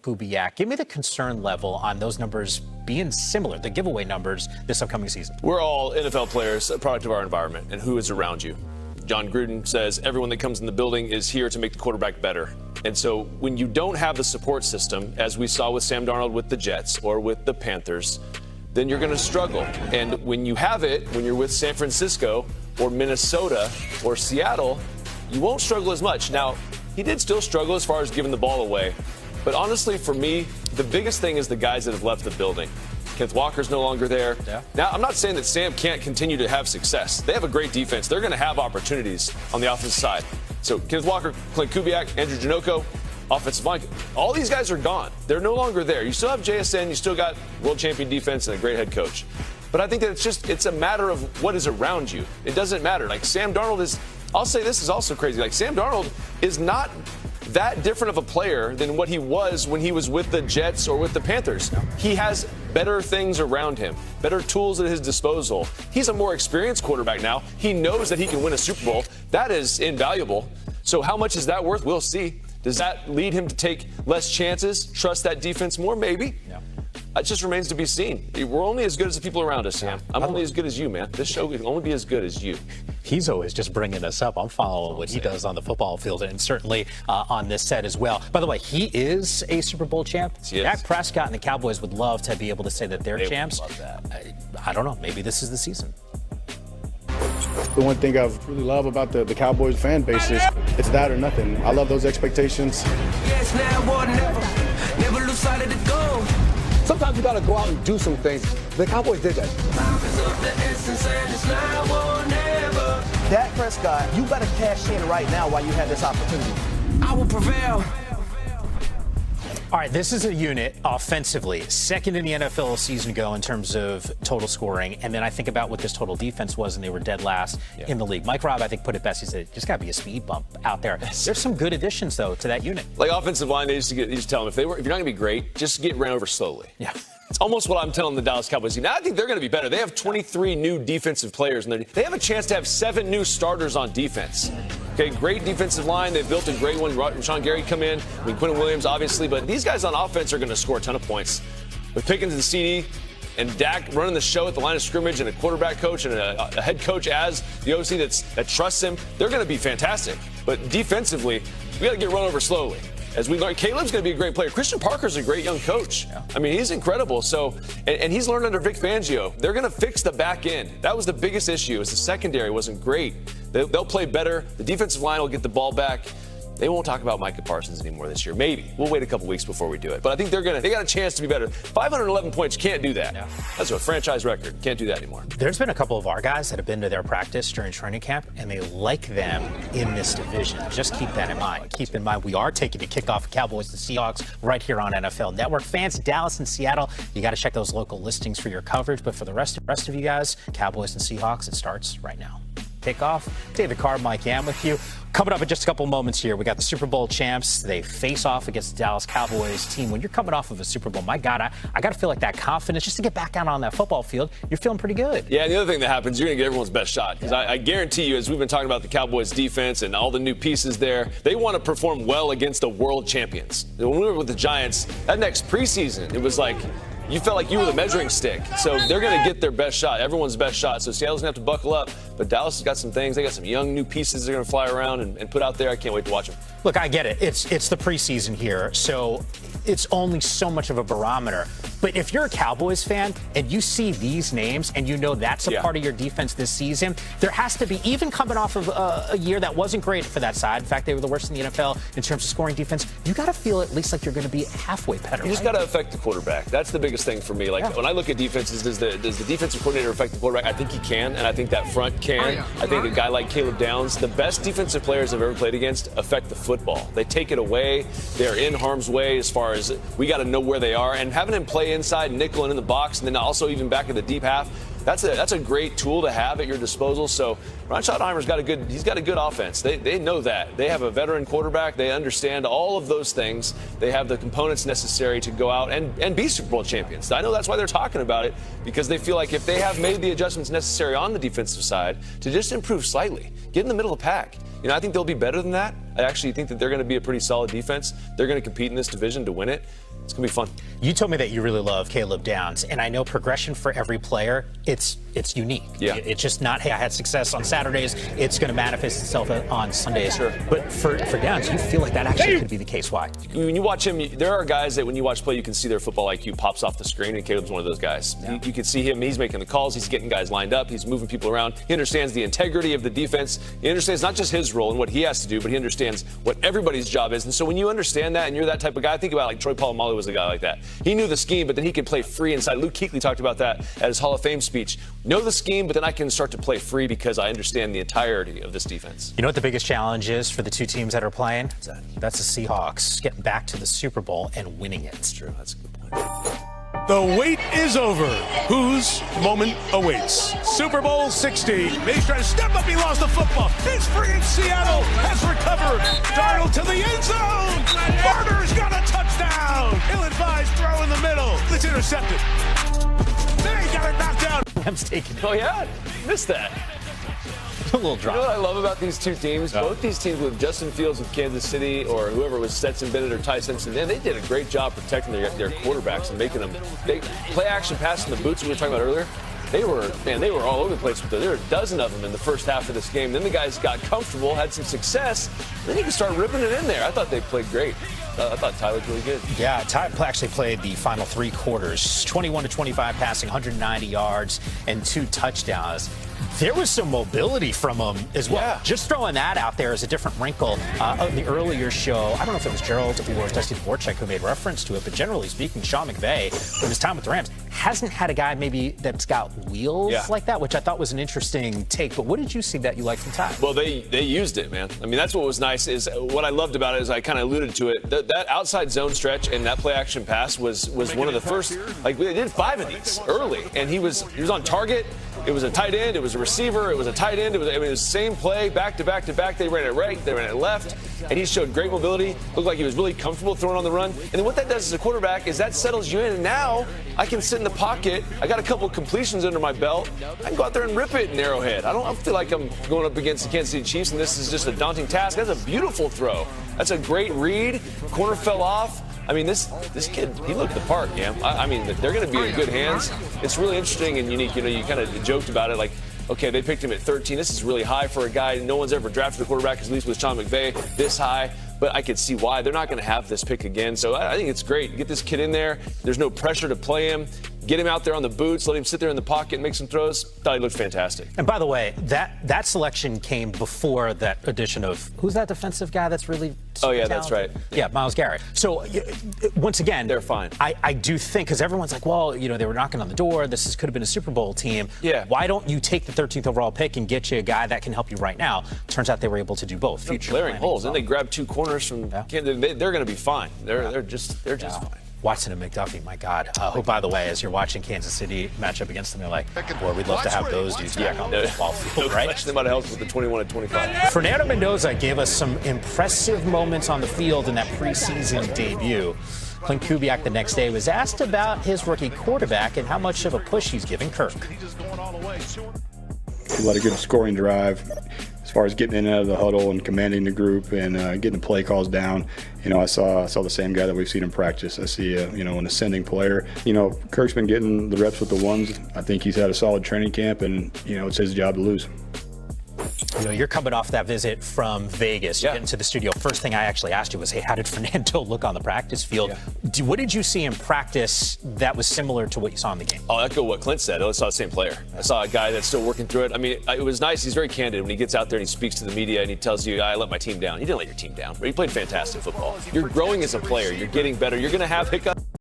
Kubiak. Give me the concern level on those numbers being similar, the giveaway numbers this upcoming season. We're all NFL players, a product of our environment and who is around you. John Gruden says everyone that comes in the building is here to make the quarterback better. And so when you don't have the support system, as we saw with Sam Darnold with the Jets or with the Panthers, then you're going to struggle. And when you have it, when you're with San Francisco or Minnesota or Seattle, you won't struggle as much. Now, he did still struggle as far as giving the ball away. But honestly, for me, the biggest thing is the guys that have left the building. Kenneth Walker's no longer there. Yeah. Now, I'm not saying that Sam can't continue to have success. They have a great defense. They're going to have opportunities on the offensive side. So Kenneth Walker, Clint Kubiak, Andrew Janocko, offensive line. All these guys are gone. They're no longer there. You still have JSN. You still got world champion defense and a great head coach. But I think that it's a matter of what is around you. It doesn't matter. Like Sam Darnold is, I'll say this is also crazy. Like Sam Darnold is not that different of a player than what he was when he was with the Jets or with the Panthers. He has better things around him, better tools at his disposal. He's a more experienced quarterback now. He knows that he can win a Super Bowl. That is invaluable. So how much is that worth? We'll see. Does that lead him to take less chances, trust that defense more? Maybe. Yeah. It just remains to be seen. We're only as good as the people around us, Sam. I'm only as good as you, man. This show can only be as good as you. He's always just bringing us up. I'm following what he does on the football field and certainly on this set as well. By the way, he is a Super Bowl champ. Dak Prescott and the Cowboys would love to be able to say that they're champs. Would love that. I don't know. Maybe this is the season. The one thing I really love about the Cowboys fan base is it's that or nothing. I love those expectations. Yes, now or never. Never lose sight of the goal. Sometimes you got to go out and do some things. The Cowboys did that. Dak Prescott, you better cash in right now while you have this opportunity. I will prevail. All right, this is a unit offensively, second in the NFL a season ago in terms of total scoring. And then I think about what this total defense was, and they were dead last in the league. Mike Robb, I think, put it best. He said, just got to be a speed bump out there. There's some good additions, though, to that unit. Like offensive line, they used to tell them, if you're not going to be great, just get ran over slowly. Yeah. It's almost what I'm telling the Dallas Cowboys. Now, I think they're going to be better. They have 23 new defensive players. They have a chance to have 7 new starters on defense. Okay, great defensive line. They've built a great one. Sean Gary come in. I mean, Quentin Williams, obviously. But these guys on offense are going to score a ton of points. With Pickens and CD and Dak running the show at the line of scrimmage and a quarterback coach and a head coach as the OC that trusts him, they're going to be fantastic. But defensively, we got to get run over slowly. As we learned, Caleb's going to be a great player. Christian Parker's a great young coach. Yeah. I mean, he's incredible. So, and he's learned under Vic Fangio. They're going to fix the back end. That was the biggest issue, is the secondary wasn't great. They'll play better. The defensive line will get the ball back. They won't talk about Micah Parsons anymore this year. Maybe. We'll wait a couple weeks before we do it. But I think they got a chance to be better. 511 points, can't do that. Yeah. That's a franchise record. Can't do that anymore. There's been a couple of our guys that have been to their practice during training camp, and they like them in this division. Just keep that in mind. Keep in mind, we are taking the kickoff of Cowboys and Seahawks right here on NFL Network. Fans, Dallas and Seattle, you got to check those local listings for your coverage. But for the rest of you guys, Cowboys and Seahawks, it starts right now. Kickoff. David Carr, Mike Yam with you. Coming up in just a couple moments here, we got the Super Bowl champs. They face off against the Dallas Cowboys team. When you're coming off of a Super Bowl, my God, I got to feel like that confidence just to get back out on that football field. You're feeling pretty good. Yeah, and the other thing that happens, you're going to get everyone's best shot. Because I guarantee you, as we've been talking about the Cowboys defense and all the new pieces there, they want to perform well against the world champions. When we were with the Giants, that next preseason, it was like, you felt like you were the measuring stick. So they're going to get their best shot, everyone's best shot. So Seattle's going to have to buckle up. But Dallas has got some things. They got some young new pieces they're going to fly around and put out there. I can't wait to watch them. Look, I get it. It's the preseason here, so it's only so much of a barometer. But if you're a Cowboys fan and you see these names and you know that's a part of your defense this season, there has to be, even coming off of a year that wasn't great for that side. In fact, they were the worst in the NFL in terms of scoring defense. You got to feel at least like you're going to be halfway better. You just got to affect the quarterback. That's the biggest thing for me. Like when I look at defenses, does the defensive coordinator affect the quarterback? I think he can, and I think that front can. I think a guy like Caleb Downs, the best defensive players I've ever played against, affect the football. They take it away. They're in harm's way as far as we got to know where they are. And having him play inside nickel and in the box, and then also even back in the deep half, that's a great tool to have at your disposal. So Ron Schottenheimer's got a good offense. They know that. They have a veteran quarterback. They understand all of those things. They have the components necessary to go out and be Super Bowl champions. I know that's why they're talking about it, because they feel like if they have made the adjustments necessary on the defensive side to just improve slightly, get in the middle of the pack, I think they'll be better than that. I actually think that they're going to be a pretty solid defense. They're going to compete in this division to win it. It's going to be fun. You told me that you really love Caleb Downs, and I know progression for every player, it's unique. Yeah. It's just not, hey, I had success on Saturdays, it's going to manifest itself on Sundays. Sure. But for Downs, you feel like that actually could be the case. Why? When you watch him, there are guys that when you watch play, you can see their football IQ pops off the screen, and Caleb's one of those guys. Yeah. You can see him, he's making the calls, he's getting guys lined up, he's moving people around. He understands the integrity of the defense. He understands not just his role and what he has to do, but he understands what everybody's job is. And so when you understand that and you're that type of guy, think about like Troy Polamalu was a guy like that. He knew the scheme, but then he could play free inside. Luke Kuechly talked about that at his Hall of Fame speech. Know the scheme, but then I can start to play free because I understand the entirety of this defense. You know what the biggest challenge is for the two teams that are playing? That's the Seahawks getting back to the Super Bowl and winning it. That's true. That's a good point. The wait is over. Whose moment awaits? Super Bowl 60. Mays trying to step up. He lost the football. It's free in Seattle. Has recovered. Darnold to the end zone. Barner's got a touchdown. Ill-advised throw in the middle. It's intercepted. There he got it knocked down. Rams taking it. Oh, yeah? Missed that. A little drop. You know what I love about these two teams? Both these teams with Justin Fields with Kansas City or whoever was Stetson Bennett or Ty Simpson, they did a great job protecting their quarterbacks and making them play action pass in the boots we were talking about earlier. They were all over the place with there were a dozen of them in the first half of this game. Then the guys got comfortable, had some success. Then you can start ripping it in there. I thought they played great. I thought Ty looked really good. Yeah, Ty actually played the final 3 quarters, 21-25 passing, 190 yards, and 2 touchdowns. There was some mobility from him as well. Yeah. Just throwing that out there as a different wrinkle. On the earlier show, I don't know if it was Gerald or Dusty Dvorak who made reference to it, but generally speaking, Sean McVay, in his time with the Rams, hasn't had a guy maybe that's got wheels like that, which I thought was an interesting take. But what did you see that you liked from Ty? Well, they used it, man. I mean, that's what was nice. Is what I loved about it is I kind of alluded to it. That outside zone stretch and that play action pass was one of the first. Like they did 5 of these early, and he was on target. It was a tight end. It was a receiver. It was a tight end. It was the same play, back to back to back. They ran it right. They ran it left. And he showed great mobility. Looked like he was really comfortable throwing on the run. And then what that does as a quarterback is that settles you in. And now I can sit in the pocket. I got a couple of completions under my belt. I can go out there and rip it in Arrowhead. I don't feel like I'm going up against the Kansas City Chiefs, and this is just a daunting task. That's a beautiful throw. That's a great read. Corner fell off. I mean, this kid, he looked the part, yeah. I mean, they're going to be in good hands. It's really interesting and unique. You know, you kind of joked about it, like, okay, they picked him at 13. This is really high for a guy. No one's ever drafted a quarterback, at least with Sean McVay, this high. But I could see why. They're not going to have this pick again. So I think it's great. You get this kid in there. There's no pressure to play him. Get him out there on the boots. Let him sit there in the pocket and make some throws. Thought he looked fantastic. And by the way, that selection came before that addition of, who's that defensive guy that's really talented? That's right. Yeah, Myles Garrett. So once again, they're fine. I do think, because everyone's like, well, you know, they were knocking on the door. This could have been a Super Bowl team. Yeah. Why don't you take the 13th overall pick and get you a guy that can help you right now? Turns out they were able to do both. Future glaring holes. Then they grabbed 2 corners from. They're going to be fine. They're just fine. Watson and McDuffie, my God. Who, by the way, as you're watching Kansas City match up against them, you're like, boy, we'd love to have those dudes back on the football field, right? They might have helped with the 21-25. Fernando Mendoza gave us some impressive moments on the field in that preseason debut. Clint Kubiak the next day was asked about his rookie quarterback and how much of a push he's giving Kirk. A lot of good scoring drive. As far as getting in and out of the huddle and commanding the group and getting the play calls down, you know, I saw the same guy that we've seen in practice. I see, an ascending player. You know, Kirk's been getting the reps with the ones. I think he's had a solid training camp, and it's his job to lose. You know, you're coming off that visit from Vegas. You get into the studio. First thing I actually asked you was, hey, how did Fernando look on the practice field? Yeah. What did you see in practice that was similar to what you saw in the game? I'll echo what Clint said. I saw the same player. I saw a guy that's still working through it. I mean, it was nice. He's very candid when he gets out there and he speaks to the media and he tells you, I let my team down. You didn't let your team down. But he played fantastic football. You're growing as a player. You're getting better. You're going to have hiccups.